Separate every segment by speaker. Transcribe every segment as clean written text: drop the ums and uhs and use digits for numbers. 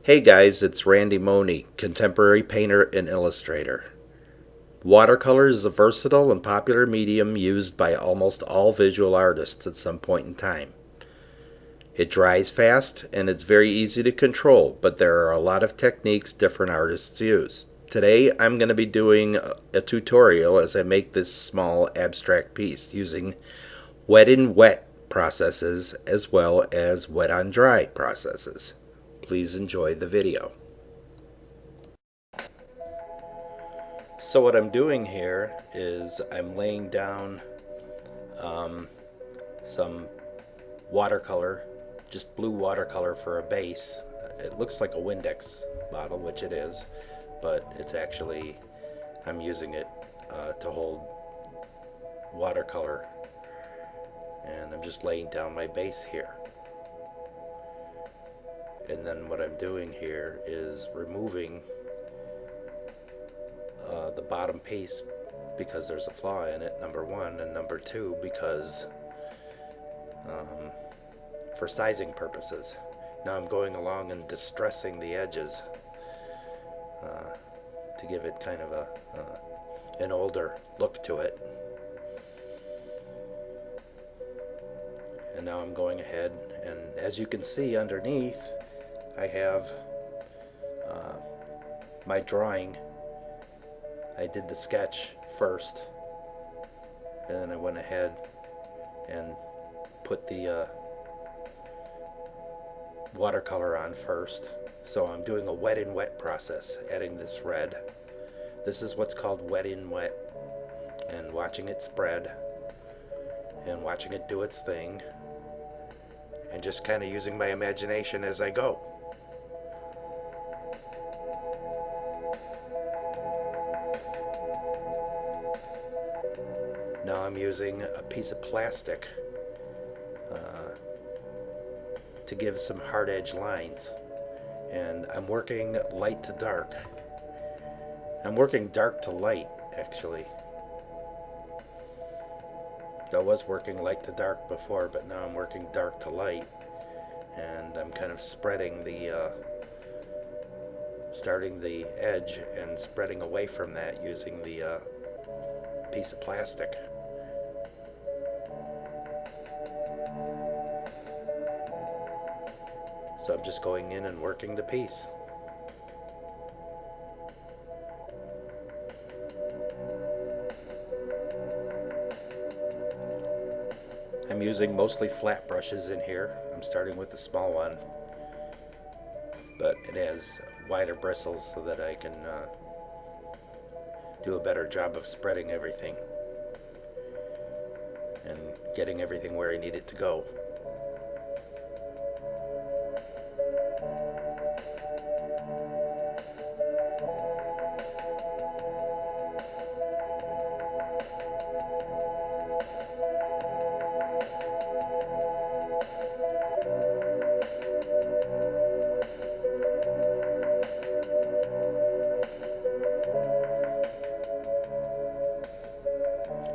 Speaker 1: Hey guys, it's Randy Money, contemporary painter and illustrator. Watercolor is a versatile and popular medium used by almost all visual artists at some point in time. It dries fast and it's very easy to control, but there are a lot of techniques different artists use. Today I'm going to be doing a tutorial as I make this small abstract piece using wet in wet processes as well as wet on dry processes. Please enjoy the video. So what I'm doing here is I'm laying down um, some watercolor, just blue watercolor for a base. It looks like a Windex bottle, which it is, but it's actually, I'm using it to hold watercolor, and I'm just laying down my base here. And then what I'm doing here is removing the bottom piece because there's a flaw in it, number one, and number two, because for sizing purposes. Now I'm going along and distressing the edges to give it kind of an older look to it. And now I'm going ahead, and as you can see underneath, I have my drawing. I did the sketch first, and then I went ahead and put the watercolor on first. So I'm doing a wet in wet process, adding this red. This is what's called wet in wet, and watching it spread and watching it do its thing and just kind of using my imagination as I go. Now I'm using a piece of plastic to give some hard edge lines, and I'm working light to dark. I'm working dark to light, actually. I was working light to dark before, but now I'm working dark to light, and I'm kind of spreading the starting the edge and spreading away from that using the piece of plastic. So I'm just going in and working the piece. I'm using mostly flat brushes in here. I'm starting with the small one, but it has wider bristles so that I can do a better job of spreading everything and getting everything where I need it to go.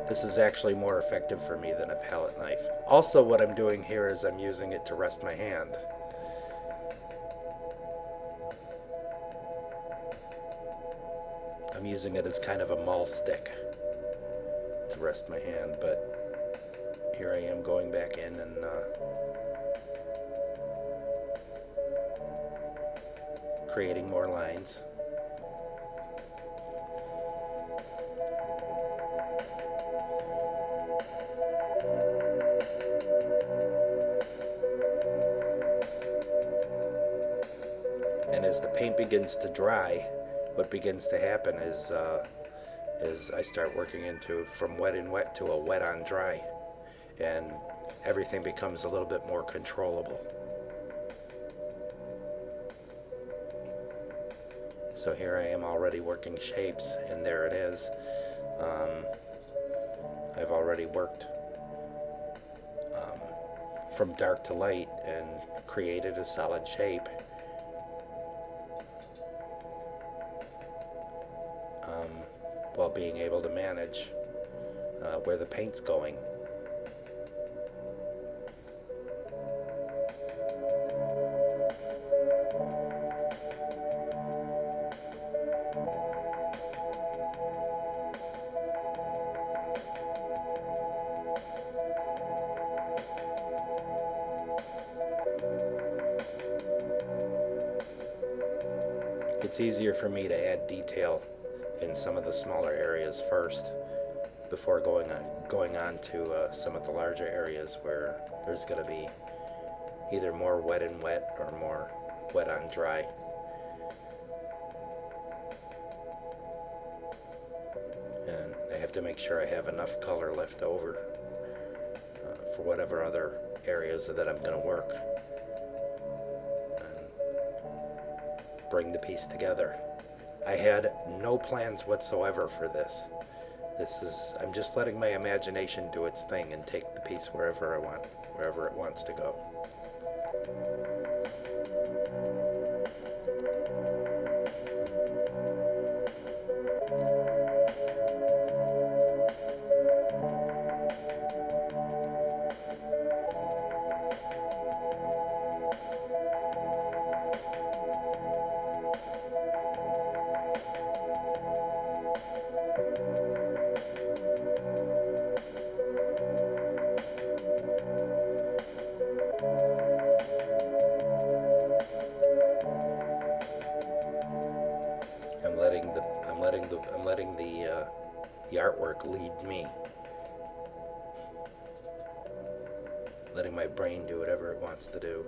Speaker 1: This is actually more effective for me than a palette knife. Also, what I'm doing here is I'm using it to rest my hand. I'm using it as kind of a maul stick to rest my hand, but here I am going back in and creating more lines. And as the paint begins to dry, what begins to happen is I start working into from wet in wet to a wet on dry, and everything becomes a little bit more controllable. So here I am already working shapes, and there it is. I've already worked from dark to light and created a solid shape. While being able to manage where the paint's going. it's easier for me to add detail in some of the smaller areas first before going on to some of the larger areas where there's going to be either more wet and wet or more wet on dry. And I have to make sure I have enough color left over for whatever other areas that I'm going to work and bring the piece together. I had no plans whatsoever for this. I'm just letting my imagination do its thing and take the piece wherever it wants to go. I'm letting the artwork lead me. Letting my brain do whatever it wants to do.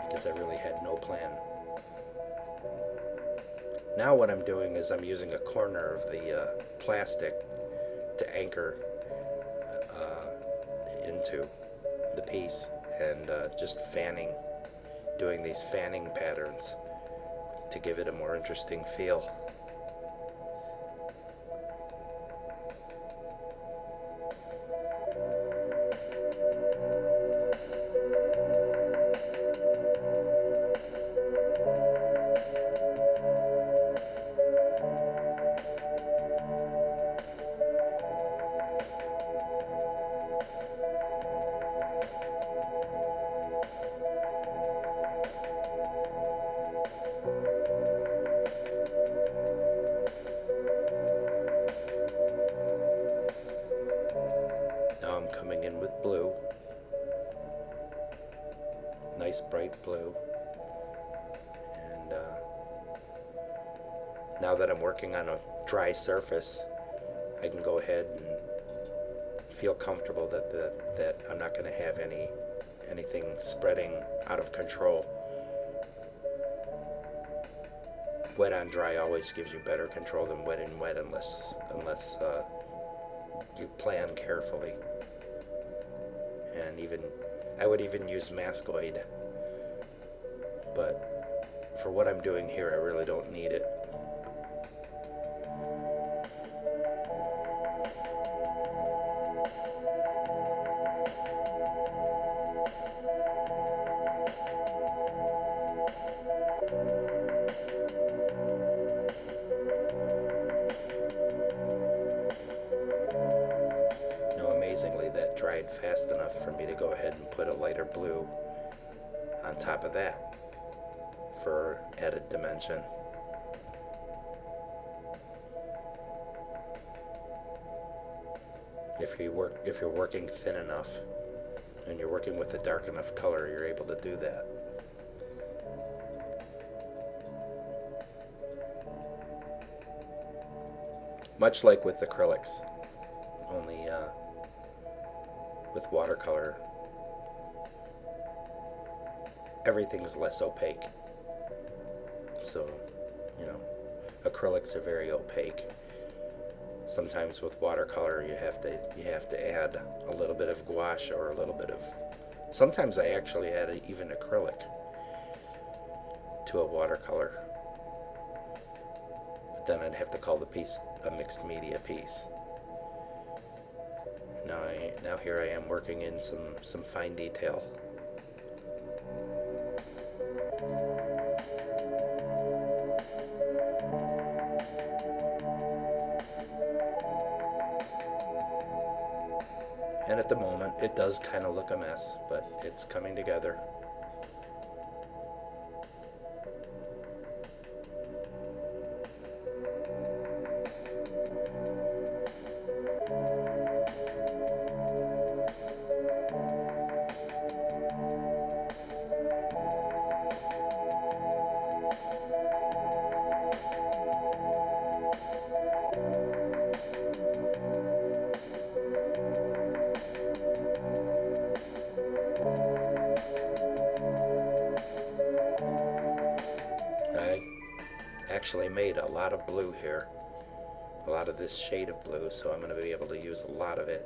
Speaker 1: Because I really had no plan. Now what I'm doing is I'm using a corner of the plastic to anchor into the piece and just doing these fanning patterns to give it a more interesting feel. Coming in with blue, nice bright blue, and now that I'm working on a dry surface, I can go ahead and feel comfortable that I'm not going to have anything spreading out of control. Wet on dry always gives you better control than wet and wet unless you plan carefully. And I would even use Mascoid, but for what I'm doing here, I really don't need it. Dried fast enough for me to go ahead and put a lighter blue on top of that for added dimension. If you're working thin enough and you're working with a dark enough color, you're able to do that. Much like with acrylics, only with watercolor, everything's less opaque. So, acrylics are very opaque. Sometimes with watercolor, you have to add a little bit of gouache or a little bit of. Sometimes I actually add even acrylic to a watercolor. But then I'd have to call the piece a mixed media piece. Now here I am working in some fine detail. And at the moment, it does kind of look a mess, but it's coming together. actually made a lot of blue here, a lot of this shade of blue, so I'm going to be able to use a lot of it.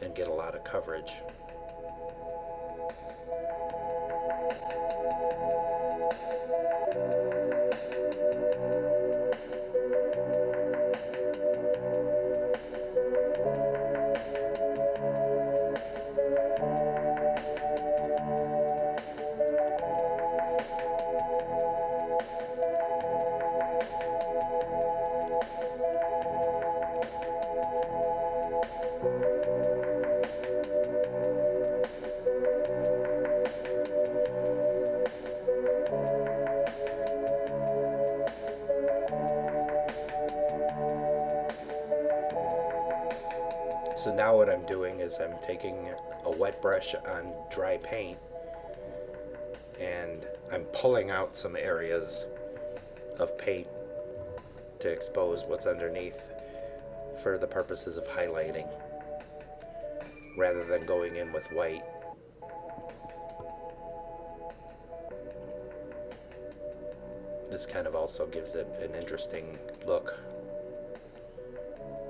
Speaker 1: And get a lot of coverage. So now what I'm doing is I'm taking a wet brush on dry paint and I'm pulling out some areas of paint to expose what's underneath for the purposes of highlighting rather than going in with white. This kind of also gives it an interesting look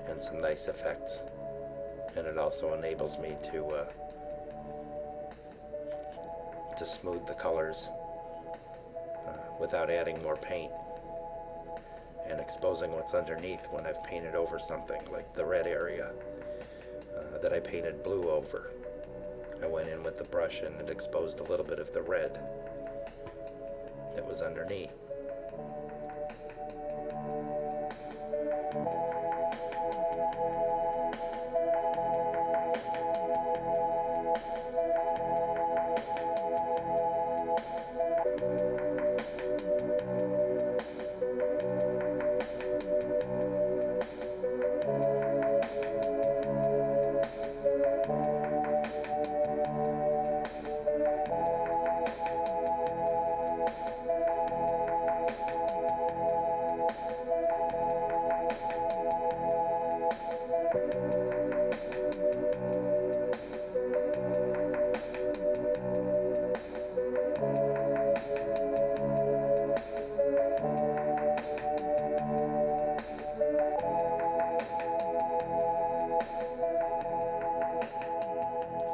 Speaker 1: and some nice effects. And it also enables me to smooth the colors without adding more paint and exposing what's underneath when I've painted over something, like the red area that I painted blue over. I went in with the brush and it exposed a little bit of the red that was underneath.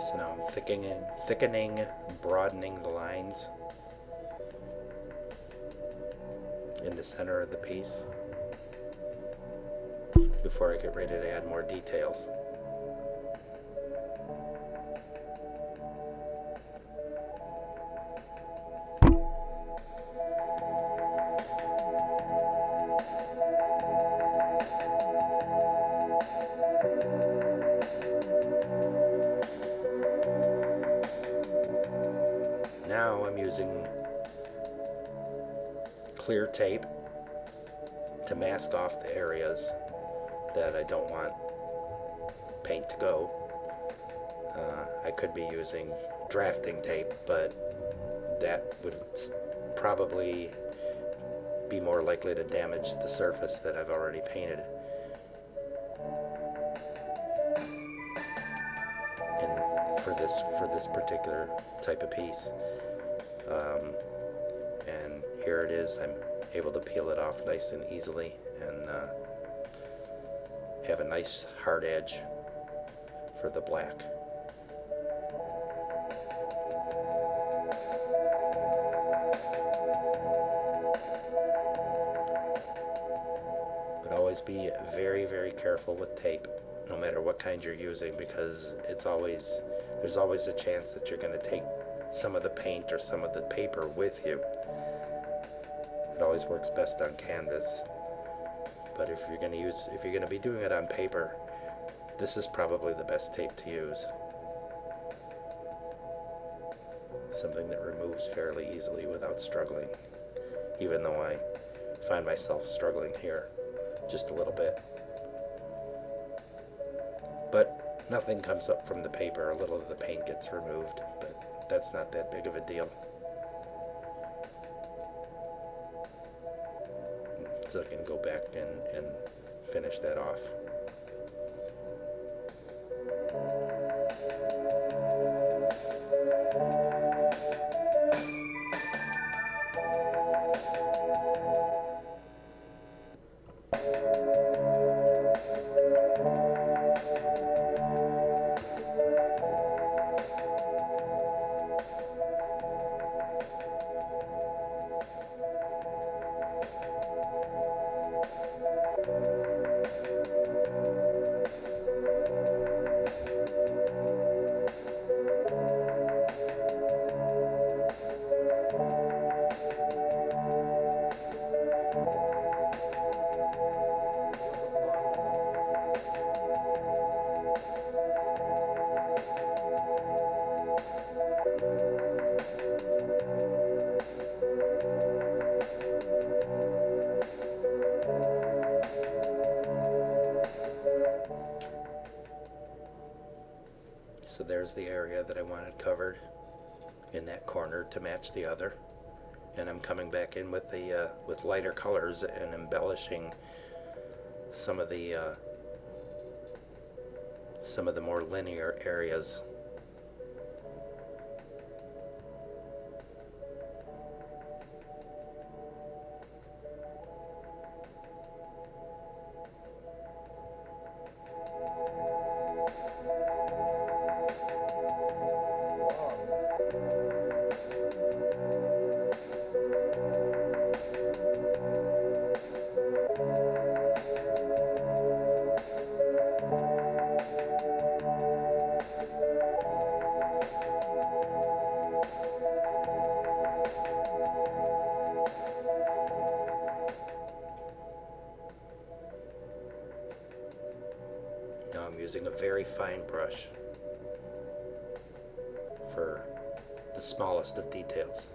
Speaker 1: So now I'm thickening, broadening the lines in the center of the piece before I get ready to add more detail. Now I'm using clear tape to mask off the areas that I don't want paint to go. I could be using drafting tape, but that would probably be more likely to damage the surface that I've already painted. For this particular type of piece. And here it is. I'm able to peel it off nice and easily and have a nice hard edge for the black. But always be very, very careful with tape, no matter what kind you're using, because there's always a chance that you're going to take some of the paint or some of the paper with you. It always works best on canvas, but if you're going to be doing it on paper, this is probably the best tape to use. Something that removes fairly easily without struggling, even though I find myself struggling here just a little bit. But nothing comes up from the paper. A little of the paint gets removed, but that's not that big of a deal. So I can go back and finish that off. So there's the area that I wanted covered in that corner to match the other, and I'm coming back in with the with lighter colors and embellishing some of the more linear areas. Now I'm using a very fine brush for the smallest of details.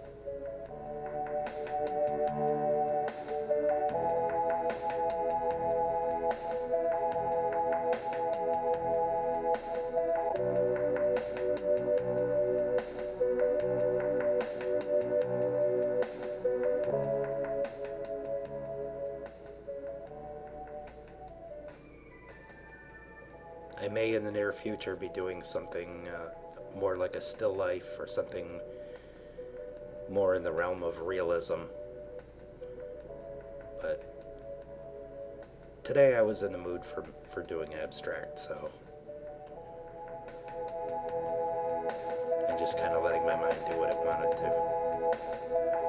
Speaker 1: I may in the near future be doing something more like a still life or something more in the realm of realism. But today I was in the mood for doing abstract, so and just kind of letting my mind do what it wanted to.